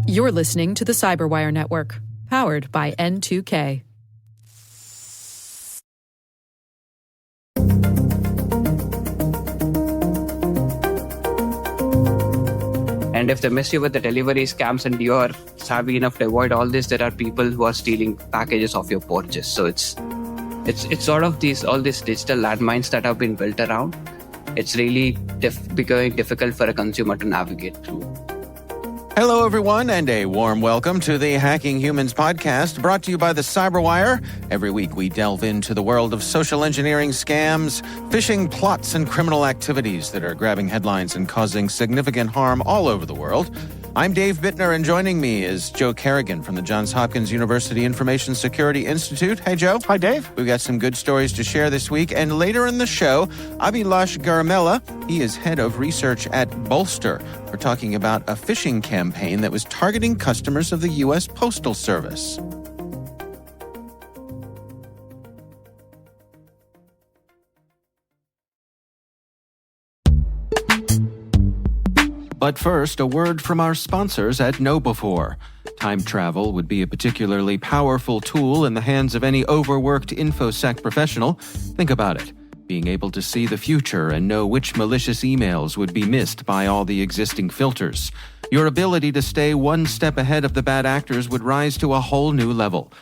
You're listening to the Cyberwire Network, powered by N2K. And if they miss you with the delivery scams and you're savvy enough to avoid all this, there are people who are stealing packages off your porches. So it's sort of all these digital landmines that have been built around. It's really becoming difficult for a consumer to navigate through. Hello, everyone, and a warm welcome to the Hacking Humans podcast, brought to you by the Cyberwire. Every week, we delve into the world of social engineering scams, phishing plots, and criminal activities that are grabbing headlines and causing significant harm all over the world. I'm Dave Bittner, and joining me is Joe Kerrigan from the Johns Hopkins University Information Security Institute. Hey, Joe. Hi, Dave. We've got some good stories to share this week. And later in the show, Abhilash Garamella, he is head of research at Bolster. We're talking about a phishing campaign that was targeting customers of the U.S. Postal Service. But first, a word from our sponsors at KnowBe4. Time travel would be a particularly powerful tool in the hands of any overworked InfoSec professional. Think about it. Being able to see the future and know which malicious emails would be missed by all the existing filters. Your ability to stay one step ahead of the bad actors would rise to a whole new level.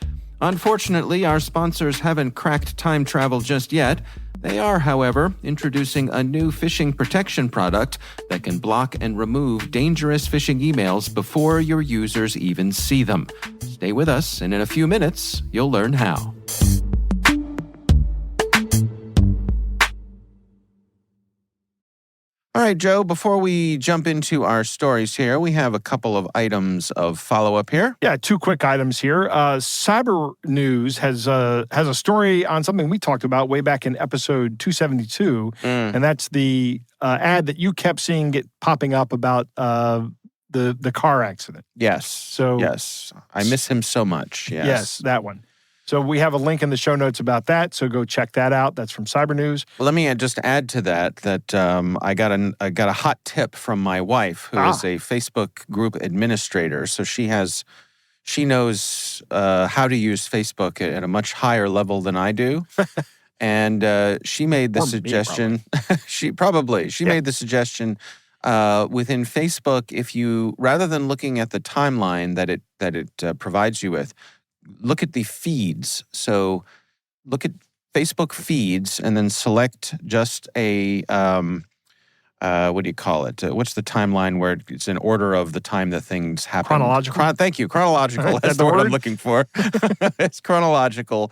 Unfortunately, our sponsors haven't cracked time travel just yet. They are, however, introducing a new phishing protection product that can block and remove dangerous phishing emails before your users even see them. Stay with us, and in a few minutes, you'll learn how. All right, Joe, before we jump into our stories here, we have a couple of items of follow-up here. Yeah, two quick items here. Cyber News has a story on something we talked about way back in episode 272, and that's the ad that you kept seeing popping up about the car accident. Yes, yes. I miss him so much, Yes, that one. So we have a link in the show notes about that, so go check that out. That's from Cyber News. Well, let me just add to that I got a hot tip from my wife, who is a Facebook group administrator. So she knows how to use Facebook at a much higher level than I do. And she made the suggestion. She made the suggestion within Facebook, if you, rather than looking at the timeline that it provides you with, look at the feeds. So look at Facebook feeds and then select just a, what do you call it? What's the timeline where it's in order of the time that things happen? Chronological? Thank you. Chronological. That's the word I'm looking for. It's chronological.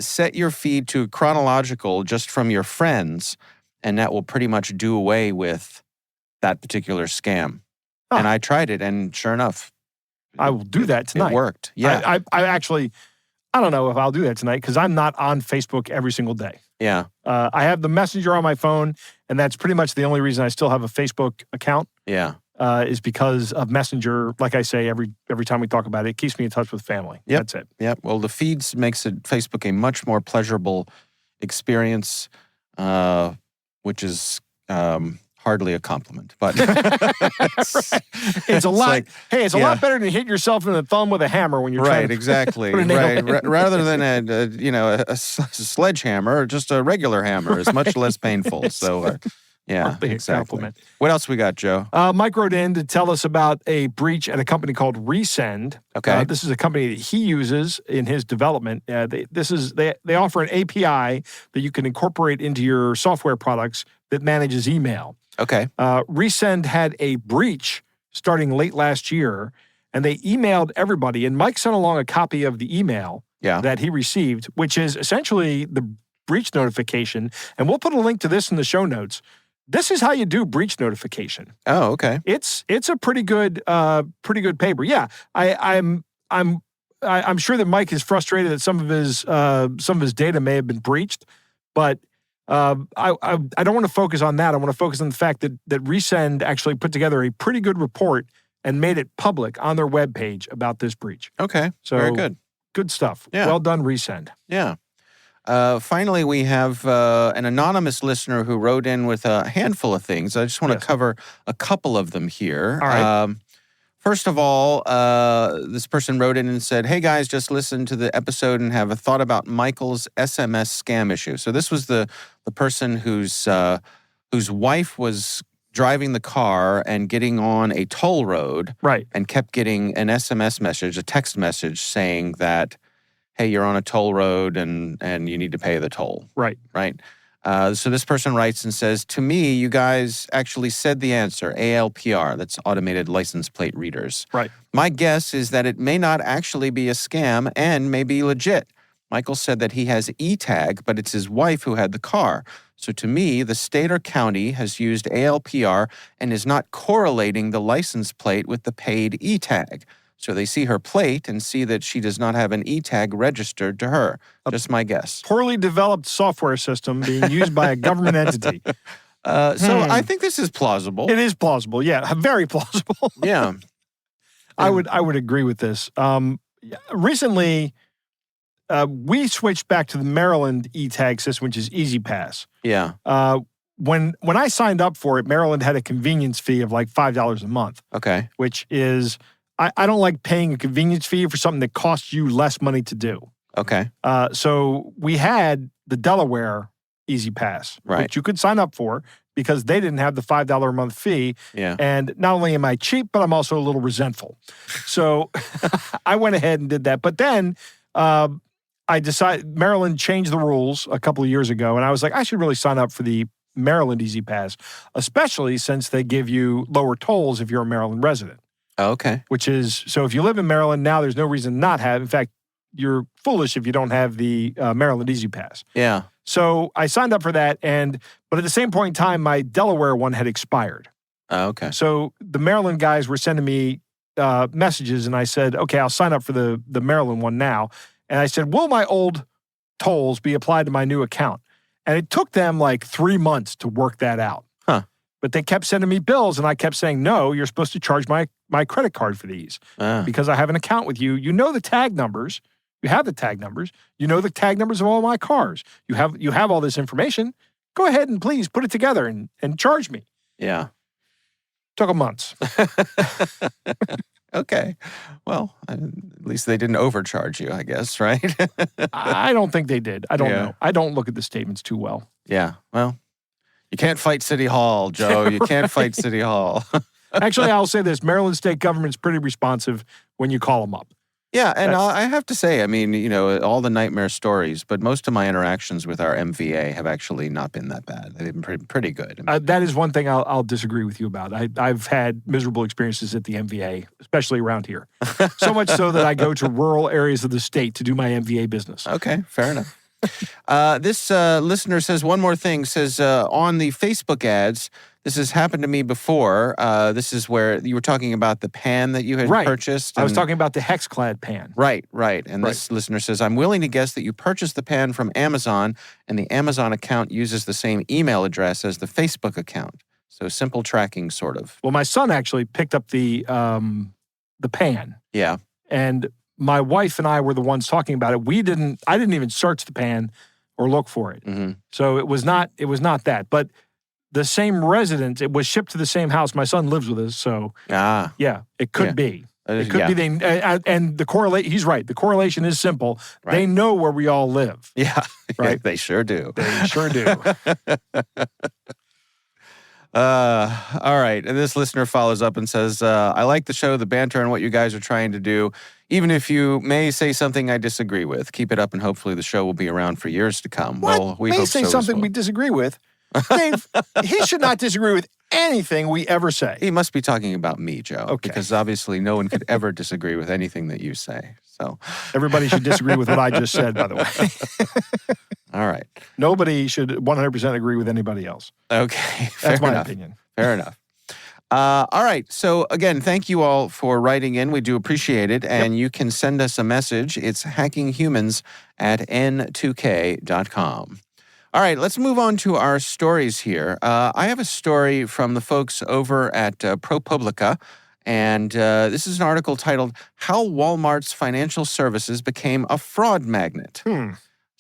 Set your feed to chronological just from your friends, and that will pretty much do away with that particular scam. And I tried it, and sure enough, I will do that tonight. It worked. Yeah. I actually, I don't know if I'll do that tonight because I'm not on Facebook every single day. Yeah. I have the Messenger on my phone, and that's pretty much the only reason I still have a Facebook account. Yeah. Is because of Messenger. Like I say, every time we talk about it, it keeps me in touch with family. Yep. That's it. Yep. Well, the feeds makes Facebook a much more pleasurable experience, which is hardly a compliment, but it's a lot. It's a lot better than hit yourself in the thumb with a hammer when you're trying to exactly. put a nail in. Rather than a sledgehammer, or just a regular hammer is much less painful. So, exactly. Compliment. What else we got, Joe? Mike wrote in to tell us about a breach at a company called Resend. Okay, this is a company that he uses in his development. They offer an API that you can incorporate into your software products that manages email. Okay. Resend had a breach starting late last year, and they emailed everybody. And Mike sent along a copy of the email that he received, which is essentially the breach notification. And we'll put a link to this in the show notes. This is how you do breach notification. Oh, okay. It's a pretty good paper. Yeah, I'm sure that Mike is frustrated that some of his data may have been breached, but I don't want to focus on that. I want to focus on the fact that Resend actually put together a pretty good report and made it public on their webpage about this breach. Okay, so very good. Good stuff. Yeah. Well done, Resend. Yeah. Finally, we have an anonymous listener who wrote in with a handful of things. I just want to cover a couple of them here. All right. First of all, this person wrote in and said, "Hey guys, just listened to the episode and have a thought about Michael's SMS scam issue." So this was the person whose wife was driving the car and getting on a toll road, Right. and kept getting an SMS message, a text message saying that, hey, you're on a toll road and you need to pay the toll. Right. Right. So this person writes and says, to me, you guys actually said the answer, ALPR, that's automated license plate readers. Right. My guess is that it may not actually be a scam and may be legit. Michael said that he has e-tag, but it's his wife who had the car. So to me, the state or county has used ALPR and is not correlating the license plate with the paid e-tag. So they see her plate and see that she does not have an e-tag registered to her. Just my guess. Poorly developed software system being used by a government entity. So I think this is plausible. It is plausible. Yeah, very plausible. Yeah. I would agree with this. Recently, we switched back to the Maryland e-tag system, which is Easy Pass. Yeah. When I signed up for it, Maryland had a convenience fee of like $5 a month. Okay. Which is, I don't like paying a convenience fee for something that costs you less money to do. Okay. So we had the Delaware Easy Pass, Right. which you could sign up for because they didn't have the $5 a month fee. Yeah. And not only am I cheap, but I'm also a little resentful. So I went ahead and did that. But then I decided Maryland changed the rules a couple of years ago, and I was like, I should really sign up for the Maryland Easy Pass, especially since they give you lower tolls if you're a Maryland resident. Okay. Which is, so if you live in Maryland now, there's no reason not have. In fact, you're foolish if you don't have the Maryland Easy Pass. Yeah. So I signed up for that, but at the same point in time, my Delaware one had expired. Okay. So the Maryland guys were sending me messages, and I said, okay, I'll sign up for the Maryland one now. And I said, will my old tolls be applied to my new account? And it took them like 3 months to work that out. Huh. But they kept sending me bills, and I kept saying, no, you're supposed to charge my credit card for these because I have an account with you. You know the tag numbers. You have the tag numbers. You know the tag numbers of all my cars. You have all this information. Go ahead and please put it together and charge me. Yeah. Took a month. Okay. Well, at least they didn't overcharge you, I guess, right? I don't think they did. I don't Yeah. know. I don't look at the statements too well. Yeah. Well, you can't fight City Hall, Joe. You can't fight City Hall. Actually, I'll say this. Maryland state government's pretty responsive when you call them up. Yeah, and I have to say, I mean, you know, all the nightmare stories, but most of my interactions with our MVA have actually not been that bad. They've been pretty good. I mean, That is one thing I'll disagree with you about. I've had miserable experiences at the MVA, especially around here. So much so that I go to rural areas of the state to do my MVA business. okay, fair enough. This listener says one more thing, says on the Facebook ads, this has happened to me before. This is where you were talking about the pan that you had purchased. I was talking about the Hexclad pan. Right. And this listener says, I'm willing to guess that you purchased the pan from Amazon and the Amazon account uses the same email address as the Facebook account. So simple tracking, sort of. Well, my son actually picked up the pan. Yeah. And my wife and I were the ones talking about it. I didn't even search the pan or look for it. Mm-hmm. So it was not that. But the same residence, it was shipped to the same house. My son lives with us, so yeah, it could be. It could be they, and the correlation. He's right. The correlation is simple. Right. They know where we all live. Yeah, right. They sure do. They sure do. All right. And this listener follows up and says, I like the show, the banter, and what you guys are trying to do. Even if you may say something I disagree with, keep it up, and hopefully the show will be around for years to come. What? Well, we may hope say so as something well. we disagree with. Dave, he should not disagree with anything we ever say. He must be talking about me, Joe. Okay. Because obviously no one could ever disagree with anything that you say. So Everybody should disagree with what I just said, by the way. all right. Nobody should 100% agree with anybody else. Okay. That's my enough. opinion. Fair enough. All right. So again, thank you all for writing in. We do appreciate it. And you can send us a message. It's hackinghumans@n2k.com. All right, let's move on to our stories here. I have a story from the folks over at ProPublica, and this is an article titled, How Walmart's Financial Services Became a Fraud Magnet.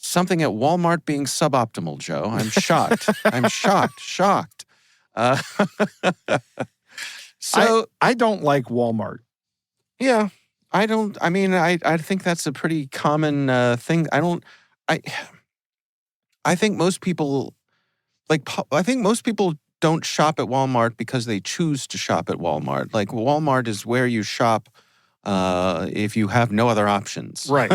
something at Walmart being suboptimal, Joe. I'm shocked. I'm shocked. Uh, so I don't like Walmart. yeah, I don't. I mean, I think that's a pretty common thing. I think most people I think most people don't shop at Walmart because they choose to shop at Walmart. Like Walmart is where you shop if you have no other options. Right.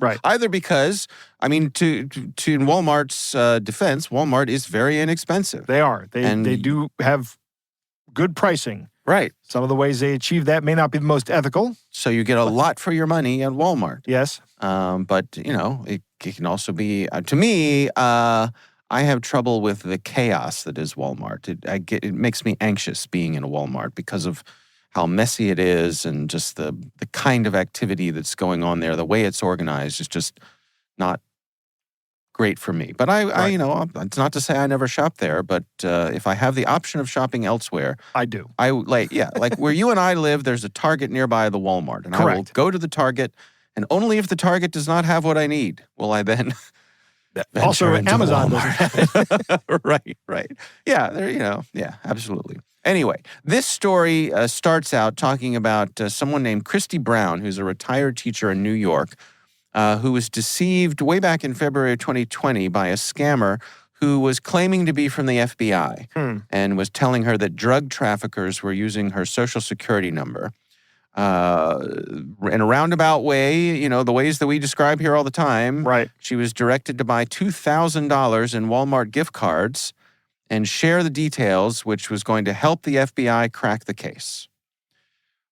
Right. Either because, I mean, to in Walmart's defense, Walmart is very inexpensive. They are. And- They do have good pricing. Right. Some of the ways they achieve that may not be the most ethical. So you get a lot for your money at Walmart. Yes. But, it can also be, to me, I have trouble with the chaos that is Walmart. It makes me anxious being in a Walmart because of how messy it is and just the kind of activity that's going on there. The way it's organized is just not great for me. But it's not to say I never shop there, but if I have the option of shopping elsewhere, I do. like where you and I live, there's a Target nearby the Walmart. And I will Correct. go to the Target, and only if the Target does not have what I need will I then Also, venture into Amazon Walmart. doesn't have it. Right. Yeah, absolutely. Anyway, this story starts out talking about someone named Christy Brown, who's a retired teacher in New York, who was deceived way back in February of 2020 by a scammer who was claiming to be from the FBI and was telling her that drug traffickers were using her Social Security number. In a roundabout way, the ways that we describe here all the time. Right. She was directed to buy $2,000 in Walmart gift cards and share the details, which was going to help the FBI crack the case.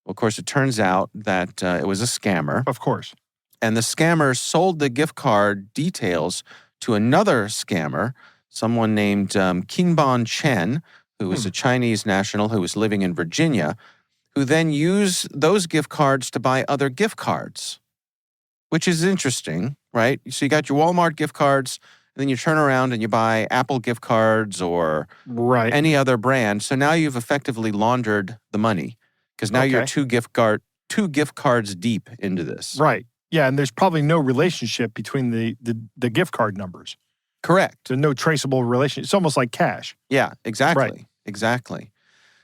Well, of course, it turns out that it was a scammer. Of course. And the scammer sold the gift card details to another scammer, someone named Qinban Chen, who was a Chinese national who was living in Virginia, who then used those gift cards to buy other gift cards, which is interesting, right? So you got your Walmart gift cards, and then you turn around and you buy Apple gift cards or Right. any other brand. So now you've effectively laundered the money because now you're two gift cards deep into this. Right. Yeah, and there's probably no relationship between the gift card numbers. Correct. There's no traceable relation. It's almost like cash. Yeah, exactly. Right. Exactly.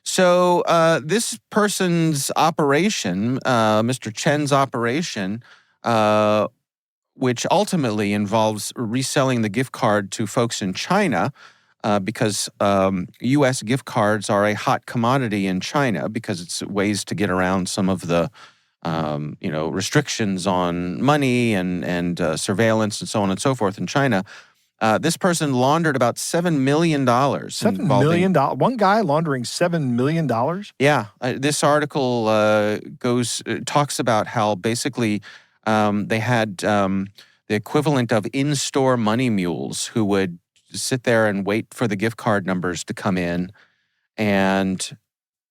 So this person's operation, Mr. Chen's operation, which ultimately involves reselling the gift card to folks in China, because U.S. gift cards are a hot commodity in China because it's ways to get around some of the restrictions on money and surveillance and so on and so forth in China. This person laundered about $7 million. $7 million? One guy laundering $7 million? Yeah. This article talks about how basically they had the equivalent of in-store money mules who would sit there and wait for the gift card numbers to come in and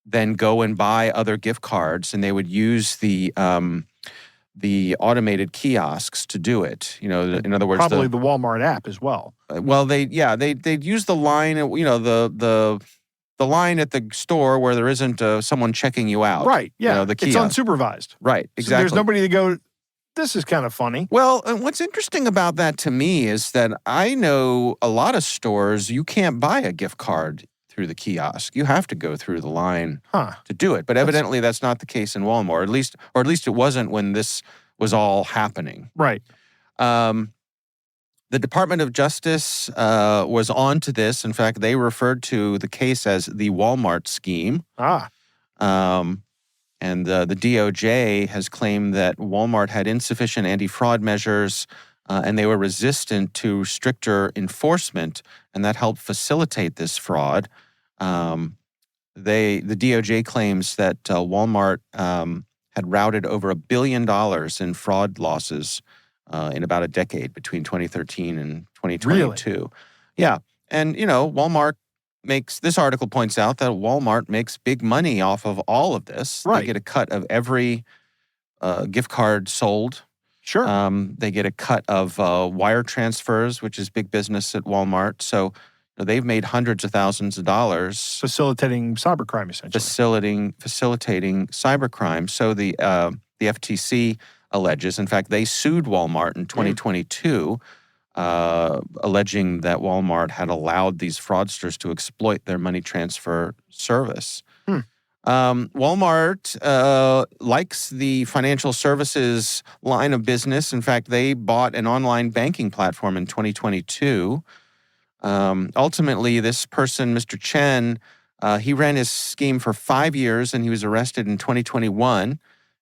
then go and buy other gift cards, and they would use the automated kiosks to do it. In other words, Probably the Walmart app as well. Well, they'd use the line, the line at the store where there isn't someone checking you out. Right. Yeah. The it's kiosk. unsupervised. Right. So Exactly. there's nobody to go, this is kind of funny. Well, what's interesting about that to me is that I know a lot of stores you can't buy a gift card through the kiosk. You have to go through the line to do it. But evidently that's not the case in Walmart, or at least it wasn't when this was all happening. Right. The Department of Justice was on to this. In fact, they referred to the case as the Walmart scheme. And the DOJ has claimed that Walmart had insufficient anti-fraud measures and they were resistant to stricter enforcement, and that helped facilitate this fraud. The DOJ claims that Walmart had routed over $1 billion in fraud losses in about a decade between 2013 and 2022. Really? Yeah. And, Walmart this article points out that Walmart makes big money off of all of this. Right. They get a cut of every gift card sold. Sure. They get a cut of wire transfers, which is big business at Walmart. So they've made hundreds of thousands of dollars. Facilitating cybercrime, essentially. Facilitating cybercrime. So the FTC alleges, in fact, they sued Walmart in 2022 alleging that Walmart had allowed these fraudsters to exploit their money transfer service. Walmart likes the financial services line of business. In fact, they bought an online banking platform in 2022. Ultimately, this person, Mr. Chen, he ran his scheme for 5 years, and he was arrested in 2021.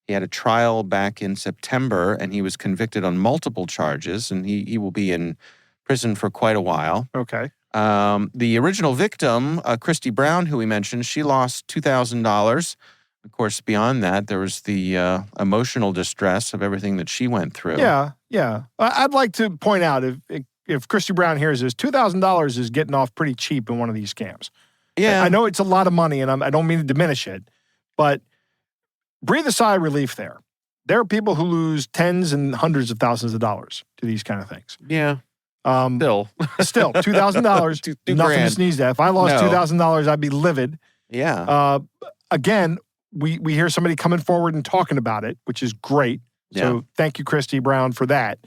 He had a trial back in September, and he was convicted on multiple charges, and he will be in prison for quite a while. Okay. The original victim, Christy Brown, who we mentioned, she lost $2,000. Of course, beyond that, there was the emotional distress of everything that she went through. Yeah. I'd like to point out, if Christy Brown hears this, $2,000 is getting off pretty cheap in one of these scams. Yeah. I know it's a lot of money, and I don't mean to diminish it, but breathe a sigh of relief there. There are people who lose tens and hundreds of thousands of dollars to these kind of things. Yeah. Still, $2,000, nothing to sneeze at. If I lost $2,000, I'd be livid. Yeah. Again, we hear somebody coming forward and talking about it, which is great. So thank you, Christy Brown, for that.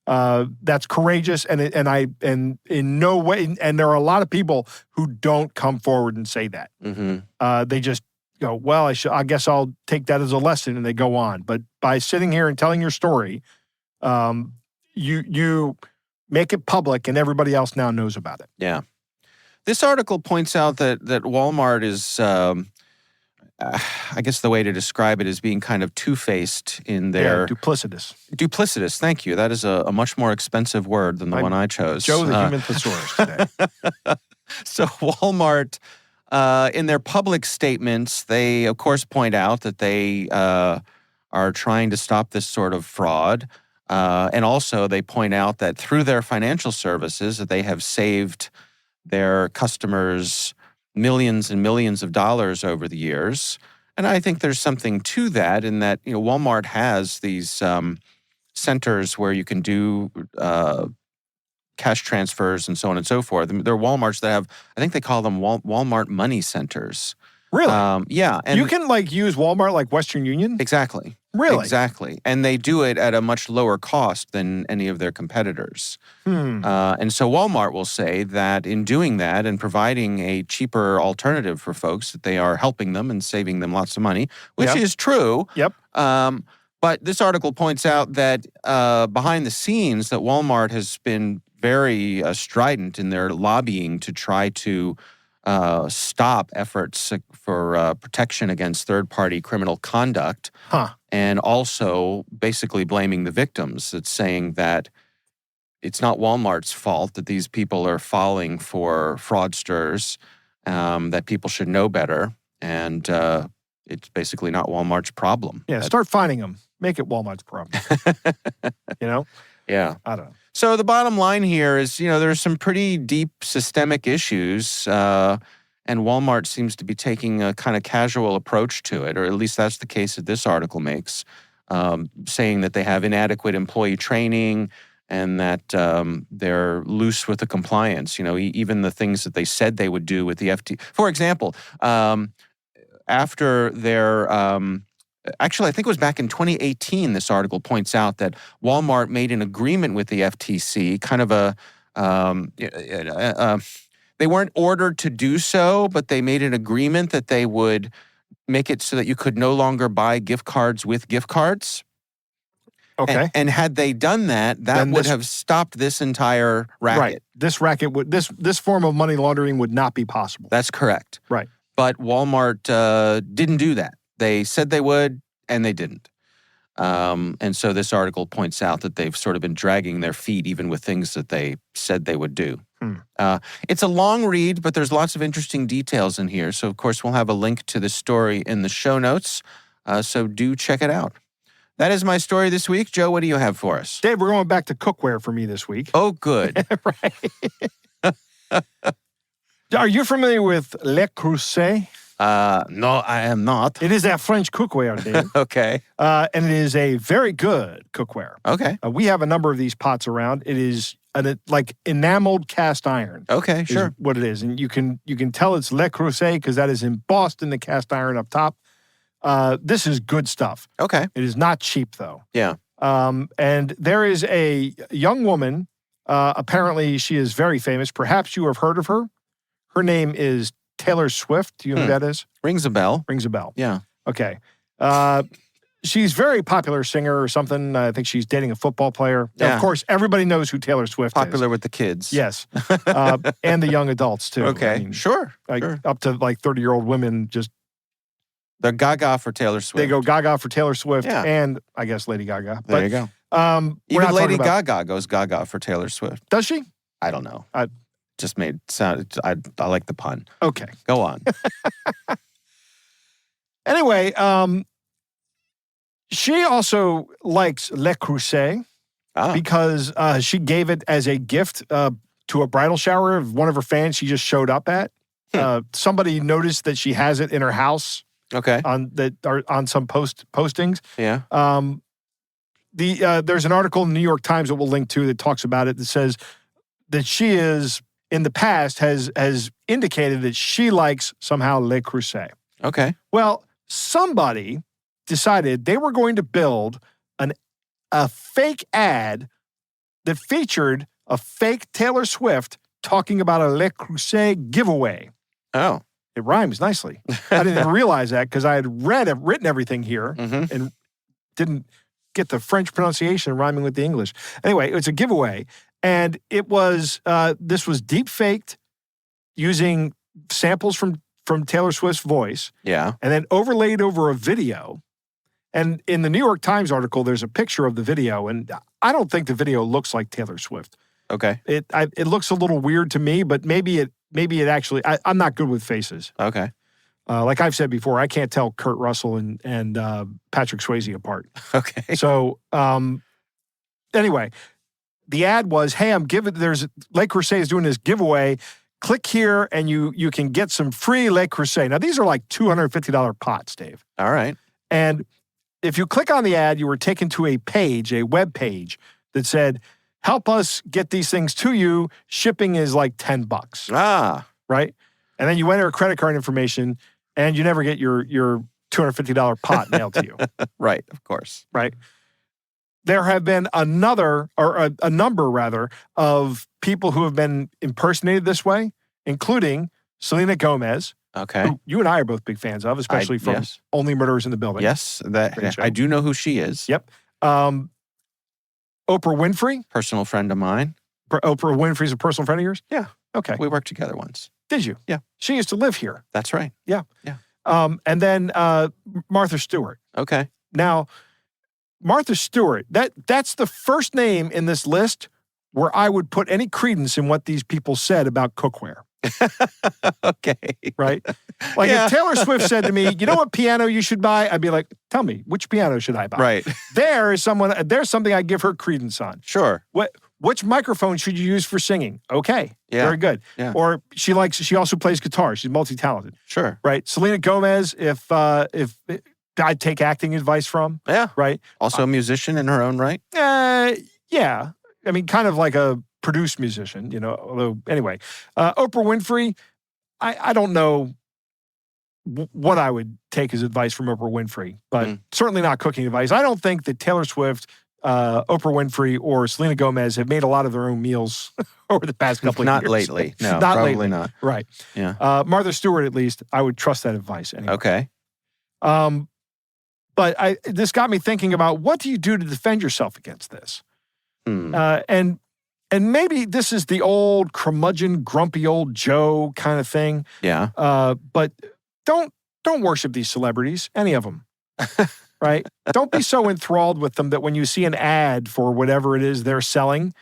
That's courageous, and in no way, and there are a lot of people who don't come forward and say that. They just go, well, I guess I'll take that as a lesson, and they go on. But by sitting here and telling your story, you make it public, and everybody else now knows about it. Yeah. This article points out that Walmart is, I guess the way to describe it is being kind of two-faced in their... duplicitous. Duplicitous, thank you. That is a much more expensive word than the one I chose. Joe the human thesaurus today. So Walmart, in their public statements, they, of course, point out that they are trying to stop this sort of fraud. And also, they point out that through their financial services, that they have saved their customers millions and millions of dollars over the years. And I think there's something to that in that, Walmart has these centers where you can do cash transfers and so on and so forth. There are Walmarts that have, I think they call them Walmart money centers. Really? Yeah. And you can use Walmart like Western Union? Exactly. Really? Exactly. And they do it at a much lower cost than any of their competitors. And so Walmart will say that in doing that and providing a cheaper alternative for folks, that they are helping them and saving them lots of money, which is true. Yep. But this article points out that behind the scenes that Walmart has been very strident in their lobbying to try to stop efforts for protection against third-party criminal conduct, and also basically blaming the victims. It's saying that it's not Walmart's fault that these people are falling for fraudsters, that people should know better, and it's basically not Walmart's problem. Yeah, start finding them. Make it Walmart's problem. Yeah. I don't know. So the bottom line here is, there's some pretty deep systemic issues, and Walmart seems to be taking a kind of casual approach to it, or at least that's the case that this article makes, saying that they have inadequate employee training and that they're loose with the compliance. Even the things that they said they would do with the FTC. For example, after their... Actually, I think it was back in 2018, this article points out that Walmart made an agreement with the FTC, kind of they weren't ordered to do so, but they made an agreement that they would make it so that you could no longer buy gift cards with gift cards. Okay. And had they done that, would have stopped this entire racket. Right. This racket would, this form of money laundering would not be possible. That's correct. Right. But Walmart didn't do that. They said they would, and they didn't. And so this article points out that they've sort of been dragging their feet even with things that they said they would do. It's a long read, but there's lots of interesting details in here. So, of course, we'll have a link to the story in the show notes. So do check it out. That is my story this week. Joe, what do you have for us? Dave, we're going back to cookware for me this week. Oh, good. Right. Are you familiar with Le Creuset? No, I am not. It is a French cookware, Dave. Okay. And it is a very good cookware. Okay. We have a number of these pots around. It is like enameled cast iron. Okay, sure. What it is. And you can tell it's Le Creuset because that is embossed in the cast iron up top. This is good stuff. Okay. It is not cheap, though. Yeah. And there is a young woman Apparently, she is very famous. Perhaps you have heard of her. Her name is Taylor Swift. Do you know who that is? Rings a bell. Rings a bell. Yeah. Okay. She's a very popular singer or something. I think she's dating a football player. Yeah. Of course, everybody knows who Taylor Swift Popular is. with the kids. Yes. And the young adults, too. Okay. I mean, Sure. Up to like 30-year-old women just... They're gaga for Taylor Swift. They go gaga for Taylor Swift Yeah. and, I guess, Lady Gaga. There you go. We're Even not Lady talking about- Gaga goes gaga for Taylor Swift. Does she? I don't know. I- Just made sound. I like the pun. Okay. Go on. Anyway, she also likes Le Creuset because she gave it as a gift to a bridal shower of one of her fans she just showed up at. Somebody noticed that she has it in her house. Okay. On some postings. Yeah. There's an article in the New York Times that we'll link to that talks about it that says that she is in the past has indicated that she likes somehow Le Creuset. Okay. Well, somebody decided they were going to build a fake ad that featured a fake Taylor Swift talking about a Le Creuset giveaway. Oh. It rhymes nicely. I didn't even realize that because I had written everything here and didn't get the French pronunciation rhyming with the English. Anyway, it's a giveaway. And it was, this was deep faked using samples from Taylor Swift's voice. Yeah. And then overlaid over a video. And in the New York Times article, there's a picture of the video. And I don't think the video looks like Taylor Swift. Okay. It looks a little weird to me, but maybe it actually, I'm not good with faces. Okay. Like I've said before, I can't tell Kurt Russell and Patrick Swayze apart. Okay. So, anyway, the ad was, hey, there's Le Creuset is doing this giveaway. Click here and you can get some free Le Creuset. Now, these are like $250 pots, Dave. All right. And if you click on the ad, you were taken to a web page that said, help us get these things to you. Shipping is like $10. Right? And then you enter credit card information and you never get your $250 pot mailed to you. Right, of course. Right? There have been a number of people who have been impersonated this way, including Selena Gomez, Okay. who you and I are both big fans of, especially from yes. Only Murders in the Building. Yes, Great show. I do know who she is. Yep. Oprah Winfrey. Personal friend of mine. Oprah Winfrey's a personal friend of yours? Yeah. Okay. We worked together once. Did you? Yeah. She used to live here. That's right. Yeah. Yeah. And then Martha Stewart. Okay. Now, Martha Stewart, that's the first name in this list where I would put any credence in what these people said about cookware. Okay. Right? Like if Taylor Swift said to me, you know what piano you should buy? I'd be like, tell me, which piano should I buy? Right. There's something I give her credence on. Sure. Which microphone should you use for singing? Okay. Yeah. Very good. Yeah. Or she also plays guitar. She's multi-talented. Sure. Right? Selena Gomez, if I'd take acting advice from. Yeah. Right? Also a musician in her own right. Yeah. I mean, kind of like a produced musician, although anyway. Oprah Winfrey, I don't know what I would take as advice from Oprah Winfrey, but certainly not cooking advice. I don't think that Taylor Swift, Oprah Winfrey, or Selena Gomez have made a lot of their own meals over the past couple of years. Not lately. No, not probably lately. not. Right. Yeah. Martha Stewart, at least, I would trust that advice anyway. Okay. But this got me thinking about what do you do to defend yourself against this? And maybe this is the old curmudgeon, grumpy old Joe kind of thing. Yeah. But don't worship these celebrities, any of them. Right? Don't be so enthralled with them that when you see an ad for whatever it is they're selling,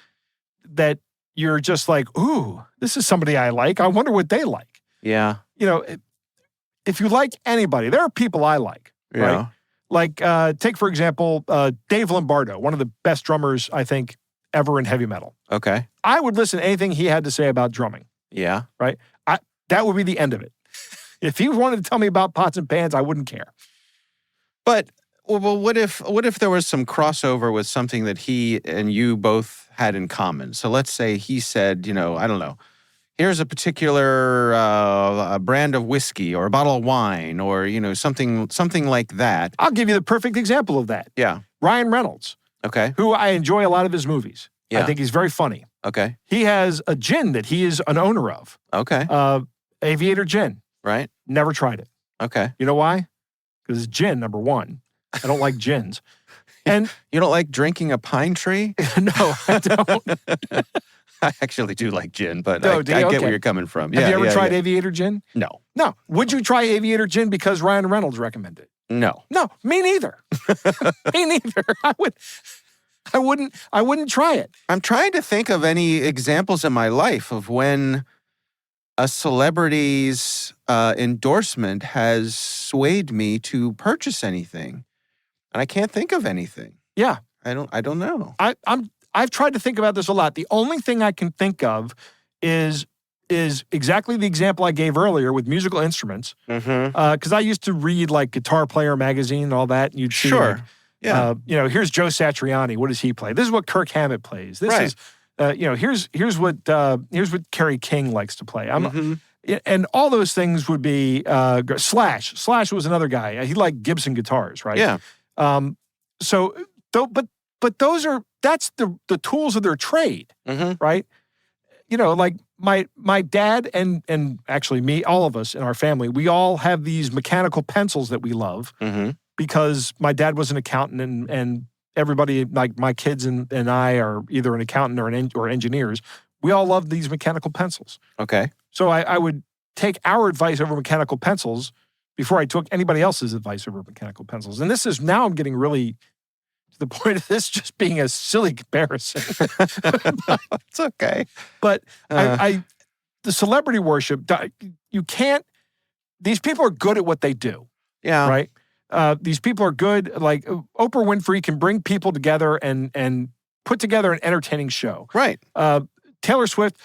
that you're just like, ooh, this is somebody I like. I wonder what they like. Yeah. If you like anybody, there are people I like. Yeah. Right? Like, take, for example, Dave Lombardo, one of the best drummers, I think, ever in heavy metal. Okay. I would listen to anything he had to say about drumming. Yeah. Right? That would be the end of it. If he wanted to tell me about pots and pans, I wouldn't care. But, well, what if there was some crossover with something that he and you both had in common? So let's say he said, I don't know, here's a particular a brand of whiskey or a bottle of wine or, something like that. I'll give you the perfect example of that. Yeah. Ryan Reynolds. Okay. Who I enjoy a lot of his movies. Yeah. I think he's very funny. Okay. He has a gin that he is an owner of. Okay. Aviator gin. Right. Never tried it. Okay. You know why? Because it's gin, number one. I don't like gins. And you don't like drinking a pine tree? No, I don't. I actually do like gin, but No, I do you? get Okay. where you're coming from. Have you ever tried yeah. Aviator gin? No. No. Would you try Aviator gin because Ryan Reynolds recommended it? No. No, me neither. Me neither. I wouldn't try it. I'm trying to think of any examples in my life of when a celebrity's endorsement has swayed me to purchase anything, and I can't think of anything. Yeah, I don't know. I've tried to think about this a lot. The only thing I can think of is exactly the example I gave earlier with musical instruments. Because I used to read like Guitar Player magazine and all that, and you'd see Sure. like, here's Joe Satriani. What does he play? This is what Kirk Hammett plays. This is, here's what Kerry King likes to play. And all those things would be Slash. Slash was another guy. He liked Gibson guitars, right? Yeah. But that's the tools of their trade, right? Like my dad and actually me, all of us in our family, we all have these mechanical pencils that we love because my dad was an accountant and everybody, like my kids and I are either an accountant or engineers. We all love these mechanical pencils. Okay. So I would take our advice over mechanical pencils before I took anybody else's advice over mechanical pencils. And this is now I'm getting really to the point of this just being a silly comparison. It's okay. But the celebrity worship, you can't, these people are good at what they do. Yeah. Right? These people are good. Like Oprah Winfrey can bring people together and put together an entertaining show. Right. Taylor Swift,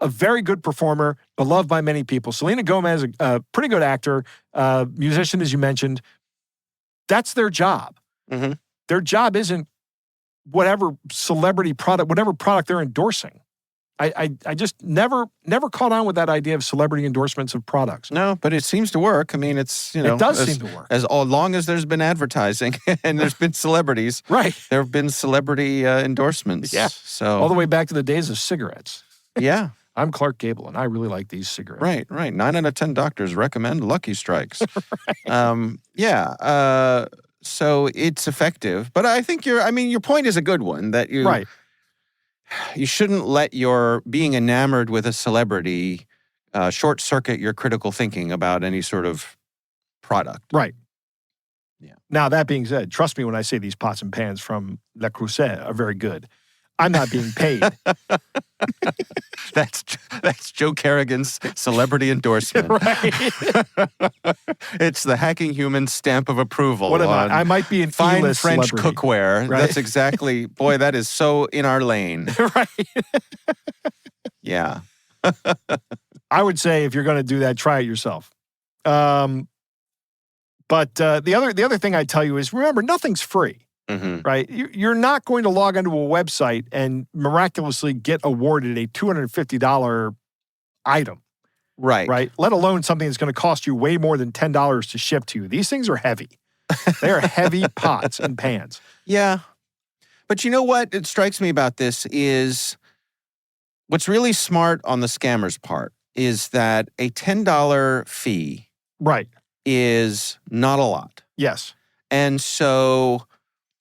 a very good performer, beloved by many people. Selena Gomez, a pretty good actor, musician, as you mentioned. That's their job. Their job isn't whatever celebrity product, whatever product they're endorsing. I just never caught on with that idea of celebrity endorsements of products. No, but it seems to work. I mean, it's, it does seem to work. As long as there's been advertising and there's been celebrities. Right. There have been celebrity endorsements. Yeah. So all the way back to the days of cigarettes. Yeah. I'm Clark Gable, and I really like these cigarettes. Right. 9 out of 10 doctors recommend Lucky Strikes. So it's effective. But I think your point is a good one, that you shouldn't let your being enamored with a celebrity short circuit your critical thinking about any sort of product. Right. Yeah. Now, that being said, trust me when I say these pots and pans from Le Creuset are very good. I'm not being paid. That's Joe Kerrigan's celebrity endorsement. Right. It's the Hacking Human stamp of approval. What am I? I might be an fine E-list French celebrity. cookware. Right. That's exactly, boy, that is so in our lane. Right. Yeah. I would say if you're going to do that, try it yourself. But the other thing I'd tell you is, remember, nothing's free. Right? You're not going to log onto a website and miraculously get awarded a $250 item. Right? Let alone something that's going to cost you way more than $10 to ship to you. These things are heavy. They are heavy pots and pans. Yeah. But you know what? It strikes me about this is what's really smart on the scammer's part is that a $10 fee is not a lot. Yes. And so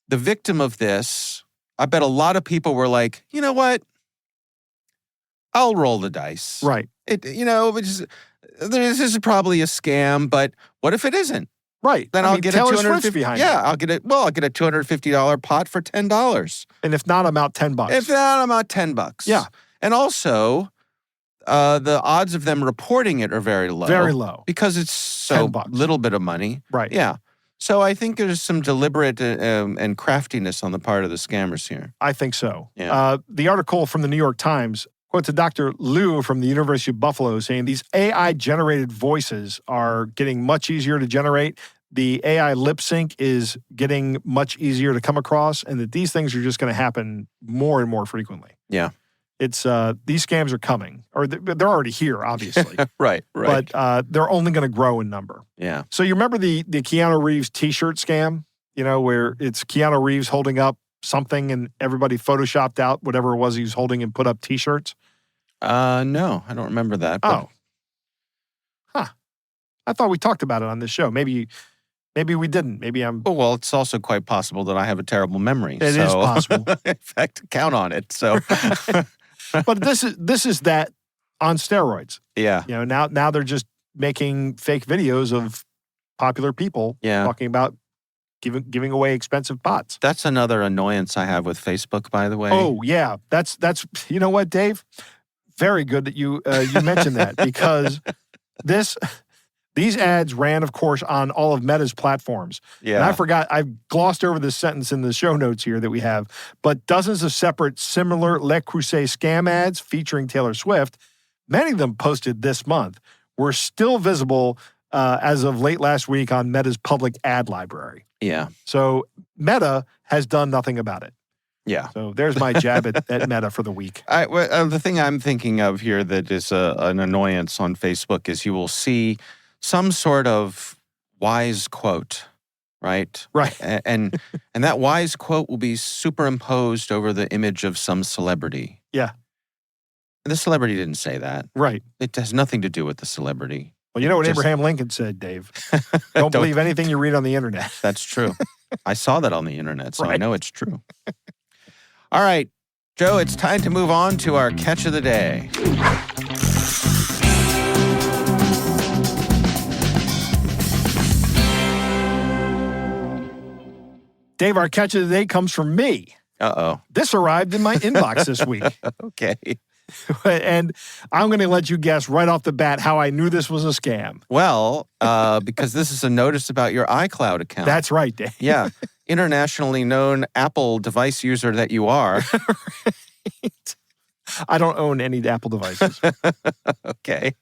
the victim of this, I bet a lot of people were like, you know what? I'll roll the dice. Right. This is probably a scam, but what if it isn't? Right. Then I'll get Taylor a Swift's $250. behind Yeah, I'll get a $250 pot for $10. And if not, I'm out $10. If not, I'm out $10. Yeah. And also, the odds of them reporting it are very low. Very low. Because it's so $10. little bit of money. Right. Yeah. So I think there's some deliberate and craftiness on the part of the scammers here. I think so. Yeah. The article from the New York Times quotes a Dr. Liu from the University of Buffalo saying these AI-generated voices are getting much easier to generate. The AI lip sync is getting much easier to come across, and that these things are just going to happen more and more frequently. Yeah. It's these scams are coming, or they're already here, obviously. Right. But they're only going to grow in number. Yeah. So you remember the Keanu Reeves T-shirt scam? Where it's Keanu Reeves holding up something and everybody photoshopped out whatever it was he was holding and put up T-shirts? No, I don't remember that. But... Oh. Huh. I thought we talked about it on this show. Maybe we didn't. Maybe I'm... Oh, well, it's also quite possible that I have a terrible memory. It is possible. In fact, count on it. So, But this is that on steroids. Yeah. Now they're just making fake videos of popular people talking about giving away expensive pots. That's another annoyance I have with Facebook, by the way. Oh, yeah. That's you know what, Dave? Very good that you mentioned that, because these ads ran, of course, on all of Meta's platforms. Yeah. And I forgot, I glossed over this sentence in the show notes here that we have, but dozens of separate similar Le Creuset scam ads featuring Taylor Swift, many of them posted this month, were still visible as of late last week on Meta's public ad library. Yeah. So Meta has done nothing about it. Yeah. So there's my jab at Meta for the week. The thing I'm thinking of here that is an annoyance on Facebook is you will see some sort of wise quote, right? Right. And that wise quote will be superimposed over the image of some celebrity. Yeah. And the celebrity didn't say that. Right. It has nothing to do with the celebrity. Well, you know what Abraham Lincoln said, Dave? Don't believe anything you read on the internet. That's true. I saw that on the internet, so I Right. know it's true. All right, Joe, it's time to move on to our catch of the day. Dave, our catch of the day comes from me. Uh-oh. This arrived in my inbox this week. Okay. And I'm going to let you guess right off the bat how I knew this was a scam. Well, because this is a notice about your iCloud account. That's right, Dave. Yeah. Internationally known Apple device user that you are. Right. I don't own any Apple devices. Okay.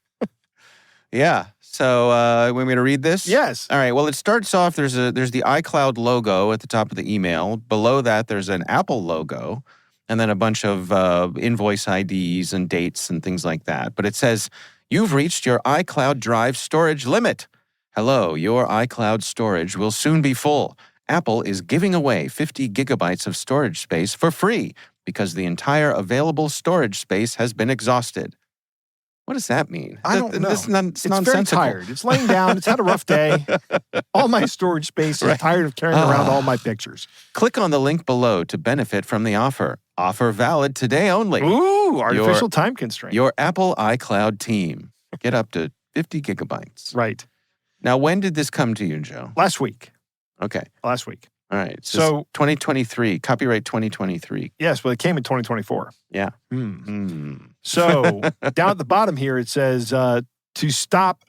Yeah. So, want me to read this? Yes. All right. Well, it starts off, there's the iCloud logo at the top of the email. Below that, there's an Apple logo, and then a bunch of invoice IDs and dates and things like that. But it says, "You've reached your iCloud Drive storage limit. Hello, your iCloud storage will soon be full. Apple is giving away 50 gigabytes of storage space for free because the entire available storage space has been exhausted." What does that mean? I don't know. It's It's very nonsensical. tired. It's laying down. It's had a rough day. All my storage space is tired of carrying around all my pictures. Click on the link below to benefit from the offer. Offer valid today only. Ooh, artificial time constraint. Your Apple iCloud team. Get up to 50 gigabytes. Right. Now, when did this come to you, Joe? Last week. Okay. Last week. All right. So 2023, copyright 2023. Yes, but it came in 2024. Yeah. So down at the bottom here, it says, to stop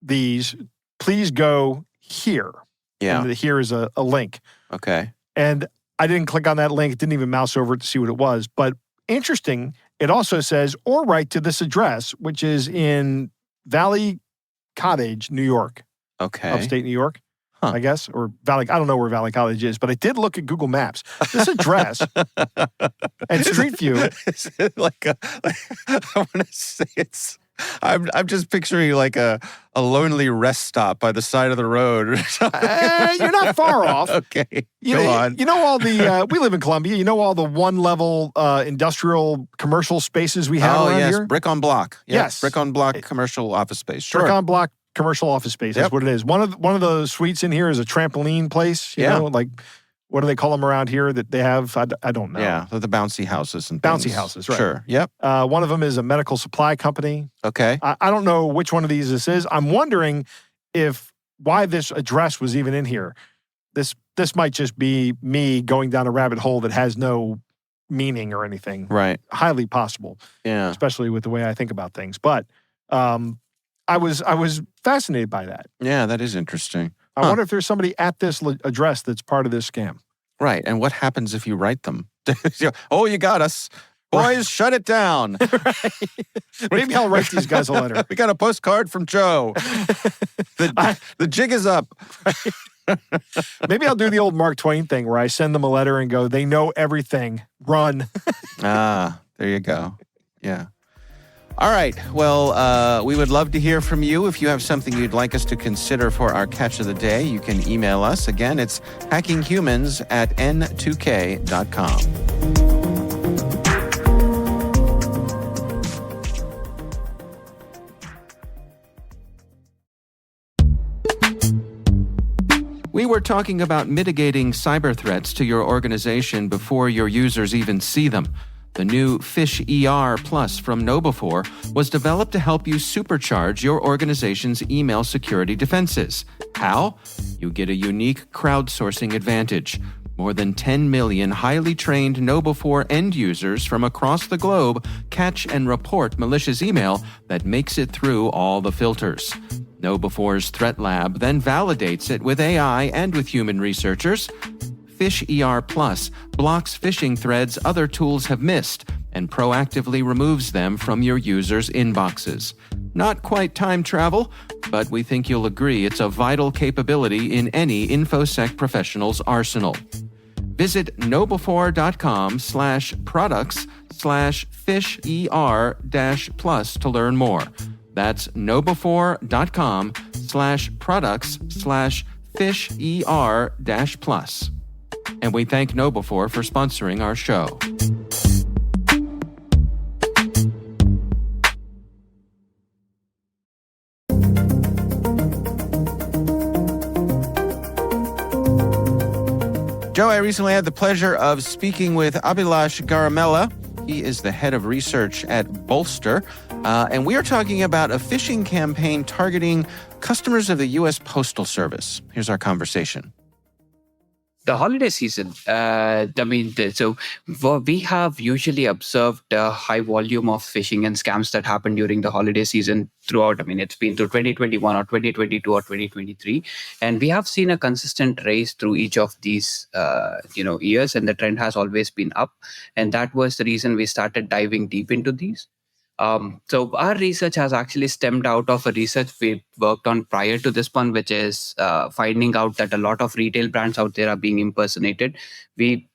these, please go here. Yeah. And here is a link. Okay. And I didn't click on that link. Didn't even mouse over it to see what it was. But interesting, it also says, or write to this address, which is in Valley Cottage, New York. Okay. Upstate New York. Huh. I guess, or Valley. I don't know where Valley College is, but I did look at Google Maps. This address and Street View. Is it like I want to say it's. I'm just picturing like a lonely rest stop by the side of the road. You're not far off. Okay, Go on. You know all the. We live in Columbia. You know all the one-level industrial commercial spaces we have around here. Brick on block. Yep. Yes. Brick on block commercial office space. Sure. Brick on block commercial office space. That's what it is. One of the suites in here is a trampoline place. You know, like what do they call them around here that they have? I don't know. Yeah, the bouncy houses and bouncy things. houses. Right. Sure. Yep. One of them is a medical supply company. Okay. I don't know which one of these this is. I'm wondering why this address was even in here. This might just be me going down a rabbit hole that has no meaning or anything. Right. Highly possible. Yeah. Especially with the way I think about things. But I was fascinated by that. Yeah, that is interesting. I wonder if there's somebody at this address that's part of this scam. Right. And what happens if you write them? Oh, you got us. Boys, shut it down. Maybe I'll write these guys a letter. We got a postcard from Joe. The jig is up. Maybe I'll do the old Mark Twain thing where I send them a letter and go, they know everything. Run. There you go. Yeah. All right. Well, we would love to hear from you. If you have something you'd like us to consider for our catch of the day, you can email us. Again, it's hackinghumans@n2k.com. We were talking about mitigating cyber threats to your organization before your users even see them. The new PhishER Plus from KnowBe4 was developed to help you supercharge your organization's email security defenses. How? You get a unique crowdsourcing advantage. More than 10 million highly trained KnowBe4 end users from across the globe catch and report malicious email that makes it through all the filters. KnowBe4's Threat Lab then validates it with AI and with human researchers. PhishER Plus blocks phishing threads other tools have missed and proactively removes them from your users' inboxes. Not quite time travel, but we think you'll agree it's a vital capability in any InfoSec professional's arsenal. Visit knowbe4.com/products/PhishER-plus to learn more. That's knowbe4.com/products/PhishER-plus. And we thank KnowBe4 for sponsoring our show. Joe, I recently had the pleasure of speaking with Abhilash Garamella. He is the head of research at Bolster, and we are talking about a phishing campaign targeting customers of the U.S. Postal Service. Here's our conversation. The holiday season, we have usually observed a high volume of phishing and scams that happen during the holiday season throughout. It's been through 2021 or 2022 or 2023. And we have seen a consistent rise through each of these, years, and the trend has always been up. And that was the reason we started diving deep into these. So our research has actually stemmed out of a research we worked on prior to this one, which is finding out that a lot of retail brands out there are being impersonated. We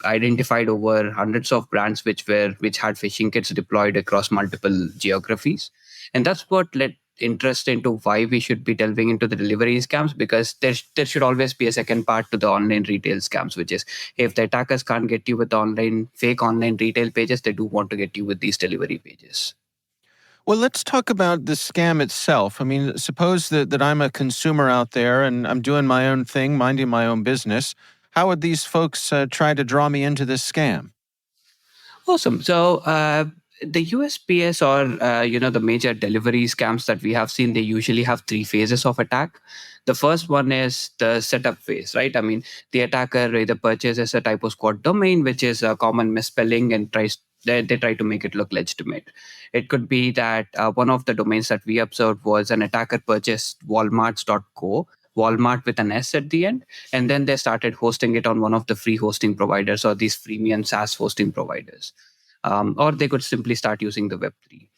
identified over hundreds of brands which had phishing kits deployed across multiple geographies. And that's what led interest into why we should be delving into the delivery scams, because there should always be a second part to the online retail scams, which is if the attackers can't get you with fake online retail pages, they do want to get you with these delivery pages. Well, let's talk about the scam itself. Suppose that I'm a consumer out there and I'm doing my own thing, minding my own business. How would these folks try to draw me into this scam? Awesome. So the USPS or the major delivery scams that we have seen, they usually have three phases of attack. The first one is the setup phase, right? The attacker either purchases a typo squad domain, which is a common misspelling, and they try to make it look legitimate. It could be that one of the domains that we observed was an attacker purchased walmarts.co, Walmart with an S at the end, and then they started hosting it on one of the free hosting providers or these freemium SaaS hosting providers. Or they could simply start using the Web3.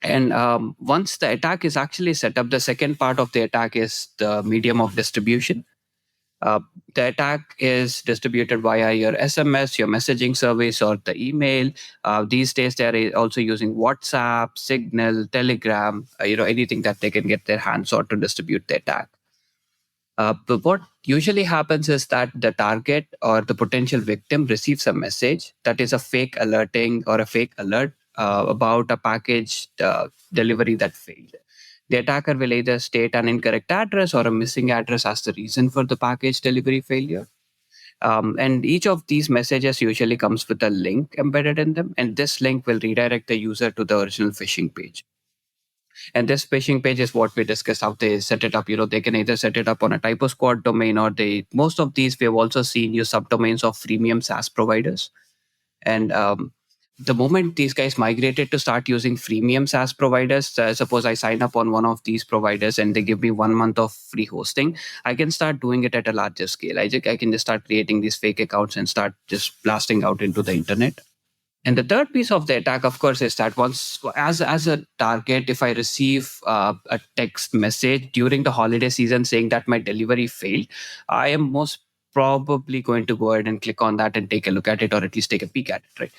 And once the attack is actually set up, the second part of the attack is the medium of distribution. The attack is distributed via your SMS, your messaging service, or the email. These days, they're also using WhatsApp, Signal, Telegram, anything that they can get their hands on to distribute the attack. But what usually happens is that the target or the potential victim receives a message that is a fake alerting or a fake alert about a package delivery that failed. The attacker will either state an incorrect address or a missing address as the reason for the package delivery failure. And each of these messages usually comes with a link embedded in them, and this link will redirect the user to the original phishing page. And this phishing page is what we discussed, how they set it up. They can either set it up on a typo squad domain, or most of these we have also seen use subdomains of freemium SaaS providers. And the moment these guys migrated to start using freemium SaaS providers, suppose I sign up on one of these providers and they give me 1 month of free hosting, I can start doing it at a larger scale. I can just start creating these fake accounts and start just blasting out into the internet. And the third piece of the attack, of course, is that once, as a target, if I receive a text message during the holiday season saying that my delivery failed, I am most probably going to go ahead and click on that and take a look at it, or at least take a peek at it, right?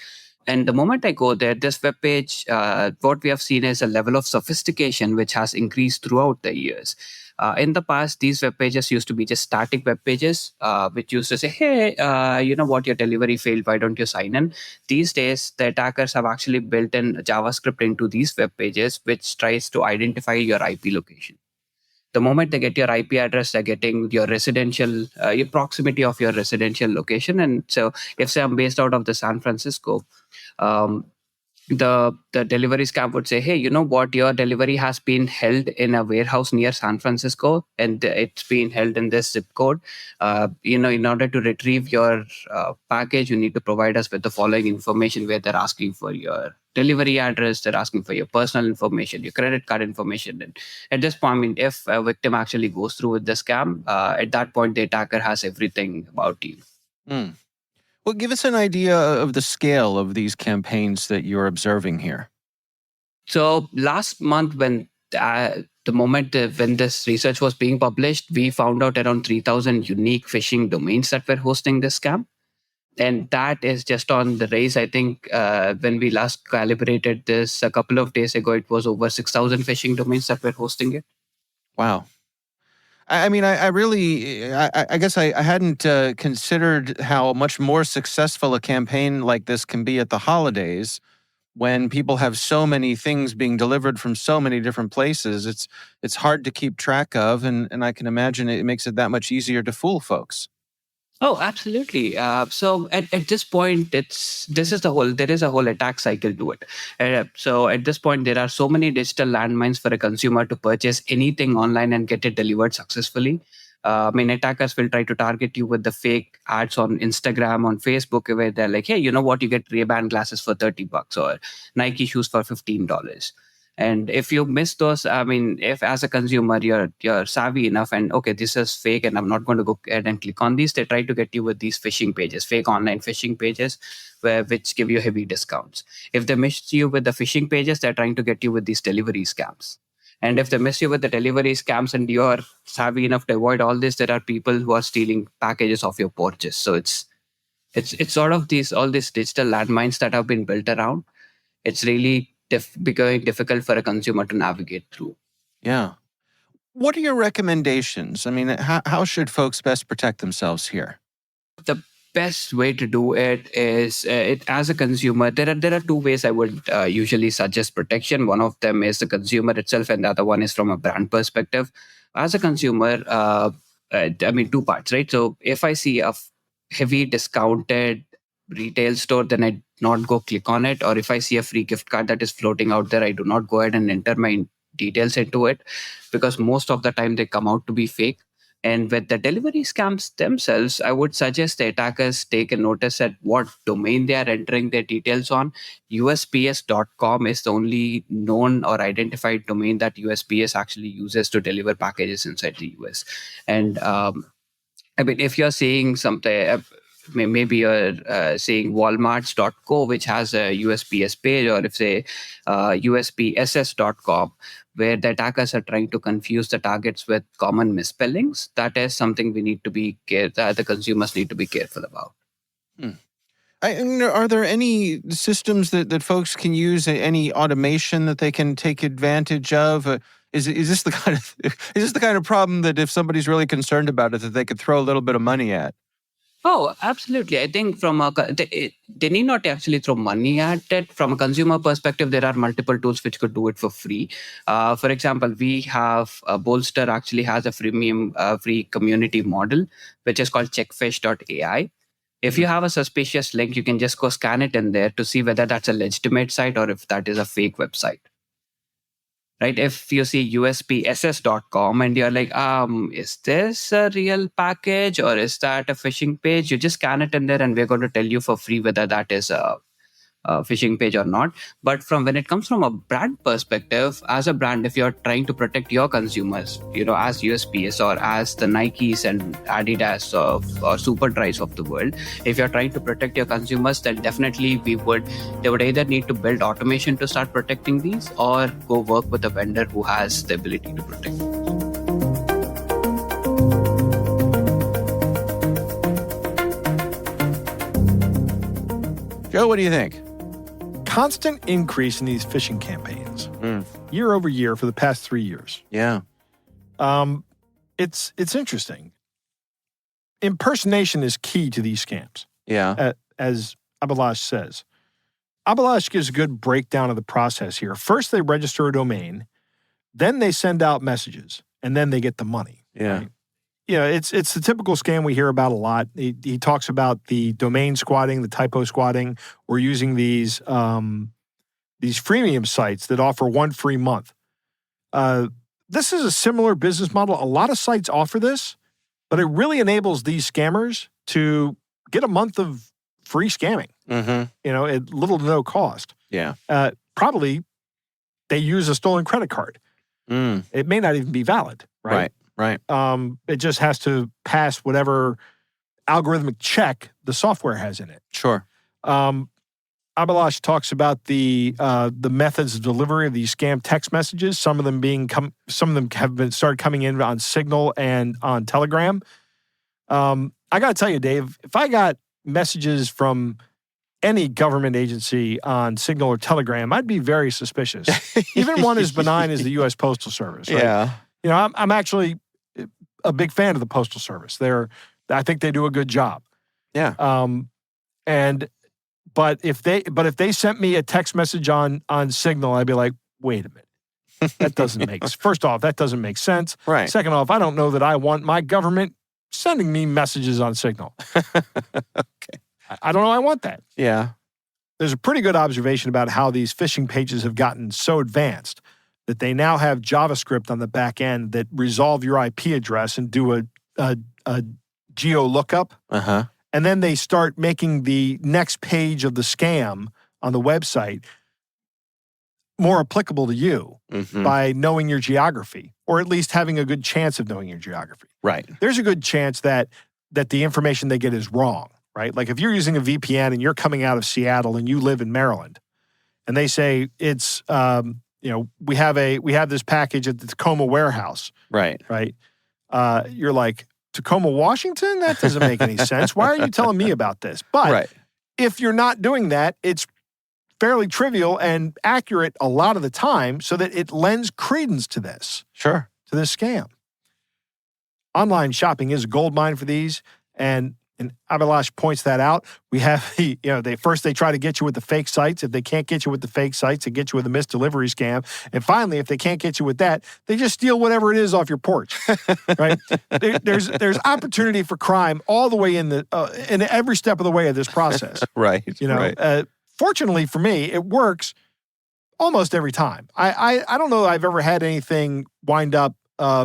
And the moment I go there, this web page, what we have seen is a level of sophistication which has increased throughout the years. In the past, these web pages used to be just static web pages, which used to say, hey, you know what, your delivery failed, why don't you sign in? These days, the attackers have actually built in JavaScript into these web pages, which tries to identify your IP location. The moment they get your IP address, they're getting your residential, your proximity of your residential location. And so if say I'm based out of the San Francisco, um, the delivery scam would say, hey, you know what, your delivery has been held in a warehouse near San Francisco, and it's been held in this zip code. In order to retrieve your package, you need to provide us with the following information, where they're asking for your delivery address, they're asking for your personal information, your credit card information. And at this point, I mean, if a victim actually goes through with the scam, at that point the attacker has everything about you. Hmm. Well, give us an idea of the scale of these campaigns that you're observing here. So last month, when when this research was being published, we found out around 3,000 unique phishing domains that were hosting this scam. And that is just on the rise. I think when we last calibrated this a couple of days ago, it was over 6,000 phishing domains that were hosting it. Wow. I mean, I guess I hadn't considered how much more successful a campaign like this can be at the holidays, when people have so many things being delivered from so many different places. It's hard to keep track of, and I can imagine it makes it that much easier to fool folks. Oh, absolutely. So at this point, there is a whole attack cycle to it. So at this point, there are so many digital landmines for a consumer to purchase anything online and get it delivered successfully. Attackers will try to target you with the fake ads on Instagram, on Facebook, where they're like, hey, you know what, you get Ray-Ban glasses for $30 or Nike shoes for $15. And if you miss those, if as a consumer you're savvy enough and okay, this is fake and I'm not going to go ahead and click on these, they try to get you with these phishing pages, fake online phishing pages, which give you heavy discounts. If they miss you with the phishing pages, they're trying to get you with these delivery scams. And if they miss you with the delivery scams and you're savvy enough to avoid all this, there are people who are stealing packages off your porches. So it's sort of all these digital landmines that have been built around. It's really becoming difficult for a consumer to navigate through. Yeah. What are your recommendations? I mean, how should folks best protect themselves here? The best way to do it is, as a consumer, there are two ways I would usually suggest protection. One of them is the consumer itself, and the other one is from a brand perspective. As a consumer, two parts, right? So if I see a heavy discounted retail store, then I not go click on it. Or if I see a free gift card that is floating out there, I do not go ahead and enter my details into it, because most of the time they come out to be fake. And with the delivery scams themselves, I would suggest the attackers take a notice at what domain they are entering their details on. USPS.com is the only known or identified domain that USPS actually uses to deliver packages inside the US. And if you're seeing something, maybe you're saying walmarts.co, which has a USPS page, or if say USPSS.com, where the attackers are trying to confuse the targets with common misspellings, that is something we need to the consumers need to be careful about. Are there any systems that folks can use, any automation that they can take advantage of? Is this the kind of problem that if somebody's really concerned about it, that they could throw a little bit of money at? Oh, absolutely. I think they need not actually throw money at it. From a consumer perspective, there are multiple tools which could do it for free. For example, we have Bolster actually has a freemium free community model, which is called checkfish.ai. If you have a suspicious link, you can just go scan it in there to see whether that's a legitimate site or if that is a fake website. Right? If you see USPSS.com and you're like, is this a real package or is that a phishing page? You just scan it in there and we're going to tell you for free whether that is a phishing page or not. But when it comes from a brand perspective, as a brand, if you're trying to protect your consumers, as USPS or as the Nikes and Adidas or Superdries of the world, if you're trying to protect your consumers, then definitely they would either need to build automation to start protecting these or go work with a vendor who has the ability to protect them. Joe, what do you think? constant increase in these phishing campaigns, year over year for the past 3 years. Yeah. It's interesting. Impersonation is key to these scams. Yeah. As Abhilash says. Abhilash gives a good breakdown of the process here. First, they register a domain, then they send out messages, and then they get the money. Yeah. Right? It's the typical scam we hear about a lot. He talks about the domain squatting, the typo squatting. We're using these freemium sites that offer 1 free month. This is a similar business model. A lot of sites offer this, but it really enables these scammers to get a month of free scamming. At little to no cost. Yeah. Probably they use a stolen credit card. It may not even be valid, right? Right. It just has to pass whatever algorithmic check the software has in it. Sure. Abhilash talks about the methods of delivery of these scam text messages. Some of them have been started coming in on Signal and on Telegram. I got to tell you, Dave, if I got messages from any government agency on Signal or Telegram, I'd be very suspicious. Even one as benign as the U.S. Postal Service. Right? Yeah. I'm actually a big fan of the Postal Service. I think they do a good job. Yeah. But if they sent me a text message on Signal, I'd be like, wait a minute. That doesn't make first off, that doesn't make sense. Right. Second off, I don't know that I want my government sending me messages on Signal. Okay. I don't know I want that. Yeah. There's a pretty good observation about how these phishing pages have gotten so advanced that they now have JavaScript on the back end that resolve your IP address and do a geo lookup. And then they start making the next page of the scam on the website more applicable to you by knowing your geography, or at least having a good chance of knowing your geography. Right. There's a good chance that the information they get is wrong, right? Like if you're using a VPN and you're coming out of Seattle and you live in Maryland, and they say it's we have this package at the Tacoma warehouse. Right. Right. You're like, Tacoma, Washington? That doesn't make any sense. Why are you telling me about this? But if you're not doing that, it's fairly trivial and accurate a lot of the time so that it lends credence to this. Sure. To this scam. Online shopping is a goldmine for these, and Abhilash points that out. We have they try to get you with the fake sites. If they can't get you with the fake sites, they get you with a missed delivery scam. And finally, if they can't get you with that, they just steal whatever it is off your porch. Right? There's opportunity for crime all the way in every step of the way of this process. Right. Fortunately for me, it works almost every time. I don't know that I've ever had anything wind up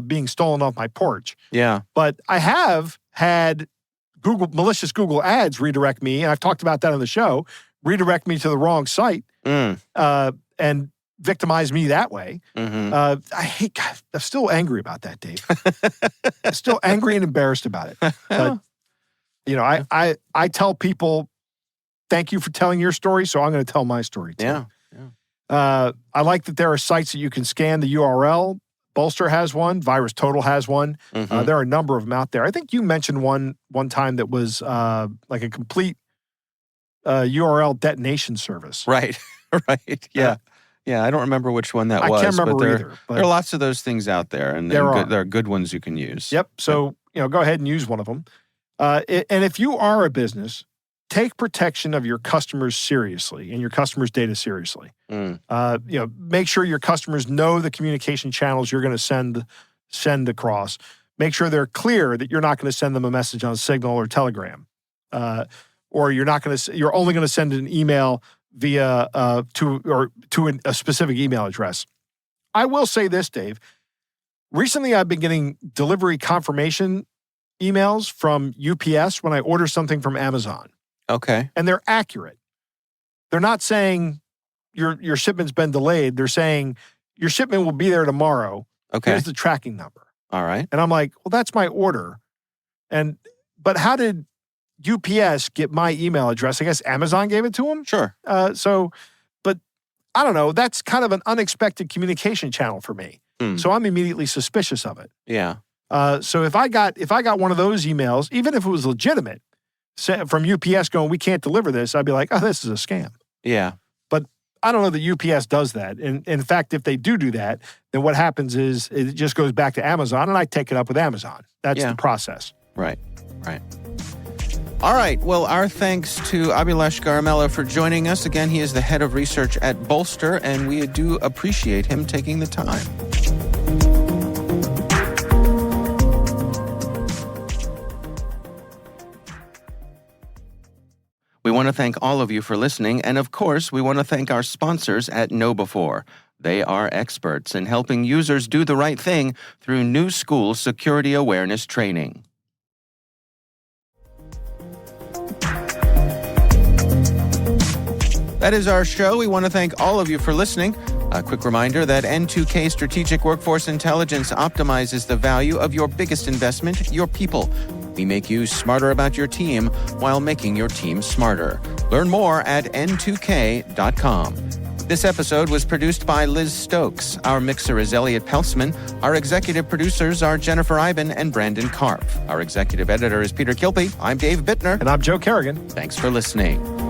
being stolen off my porch. Yeah. But I have had malicious Google ads redirect me, and I've talked about that on the show, redirect me to the wrong site and victimize me that way. I'm still angry about that, Dave. I'm still angry and embarrassed about it. But, I tell people, thank you for telling your story, so I'm going to tell my story too. Yeah. I like that there are sites that you can scan the URL. Bolster has one. VirusTotal has one. There are a number of them out there. I think you mentioned one time that was like a complete URL detonation service. Right. Right. Yeah. Yeah. I don't remember which one that was. I can't remember but either. But there are lots of those things out there, and there are good ones you can use. Yep. So go ahead and use one of them. And if you are a business, take protection of your customers seriously and your customers' data seriously. Make sure your customers know the communication channels you're going to send across. Make sure they're clear that you're not going to send them a message on Signal or Telegram, or you're only going to send an email via to a specific email address. I will say this, Dave. Recently, I've been getting delivery confirmation emails from UPS when I order something from Amazon. Okay. And they're accurate. They're not saying your shipment's been delayed. They're saying your shipment will be there tomorrow. Okay. Here's the tracking number. All right. And I'm like, well, that's my order. But how did UPS get my email address? I guess Amazon gave it to them? Sure. But I don't know. That's kind of an unexpected communication channel for me. So I'm immediately suspicious of it. Yeah. So if I got one of those emails, even if it was legitimate, from UPS going, we can't deliver this, I'd be like, oh, this is a scam. Yeah. But I don't know that UPS does that. In fact, if they do that, then what happens is it just goes back to Amazon, and I take it up with Amazon. That's the process. Right. All right. Well, our thanks to Abhilash Garamella for joining us. Again, he is the head of research at Bolster, and we do appreciate him taking the time. We want to thank all of you for listening, and of course, we want to thank our sponsors at KnowBe4. They are experts in helping users do the right thing through new school security awareness training. That is our show. We want to thank all of you for listening. A quick reminder that N2K Strategic Workforce Intelligence optimizes the value of your biggest investment, your people. We make you smarter about your team while making your team smarter. Learn more at n2k.com. This episode was produced by Liz Stokes. Our mixer is Elliot Peltzman. Our executive producers are Jennifer Iben and Brandon Karpf. Our executive editor is Peter Kilpe. I'm Dave Bittner. And I'm Joe Kerrigan. Thanks for listening.